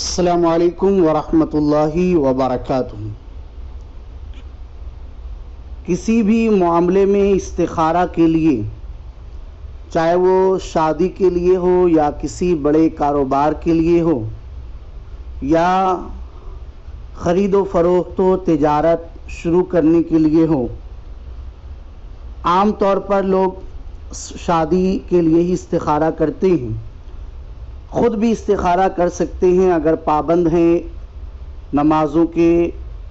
السلام علیکم ورحمۃ اللہ وبرکاتہ۔ کسی بھی معاملے میں استخارہ کے لیے، چاہے وہ شادی کے لیے ہو یا کسی بڑے کاروبار کے لیے ہو یا خرید و فروخت و تجارت شروع کرنے کے لیے ہو، عام طور پر لوگ شادی کے لیے ہی استخارہ کرتے ہیں۔ خود بھی استخارہ کر سکتے ہیں اگر پابند ہیں نمازوں کے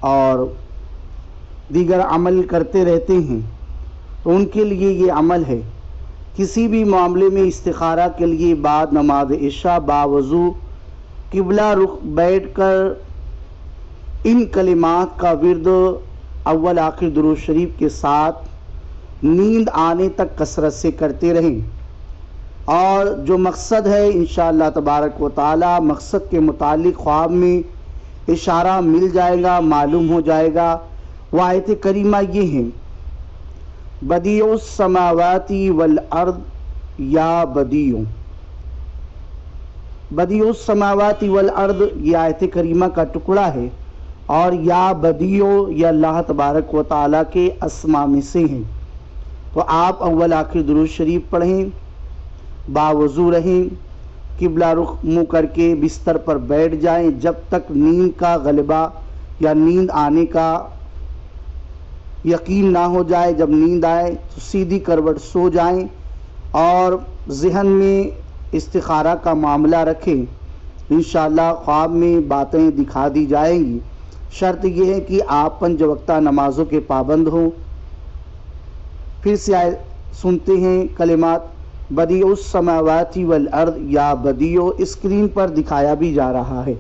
اور دیگر عمل کرتے رہتے ہیں تو ان کے لیے یہ عمل ہے۔ کسی بھی معاملے میں استخارہ کے لیے بعد نماز عشاء باوضو قبلہ رخ بیٹھ کر ان کلمات کا ورد اول آخر درود شریف کے ساتھ نیند آنے تک کثرت سے کرتے رہیں، اور جو مقصد ہے انشاءاللہ تبارک و تعالی مقصد کے متعلق خواب میں اشارہ مل جائے گا، معلوم ہو جائے گا۔ وہ آیت کریمہ یہ ہیں: بدیع السماوات والارض یا بدیع۔ بدیع السماوات والارض یہ آیت کریمہ کا ٹکڑا ہے، اور یا بدیع یہ اللہ تبارک و تعالی کے اسماء میں سے ہیں۔ تو آپ اول آخر درود شریف پڑھیں، باوضو رہیں، قبلہ رخ منہ کر کے بستر پر بیٹھ جائیں جب تک نیند کا غلبہ یا نیند آنے کا یقین نہ ہو جائے۔ جب نیند آئے تو سیدھی کروٹ سو جائیں اور ذہن میں استخارہ کا معاملہ رکھیں۔ انشاءاللہ خواب میں باتیں دکھا دی جائیں گی۔ شرط یہ ہے کہ آپ 5 وقتہ نمازوں کے پابند ہوں۔ پھر سے سنتے ہیں کلمات: بدیع السماوات والارض یا بدیع، اسکرین پر دکھایا بھی جا رہا ہے۔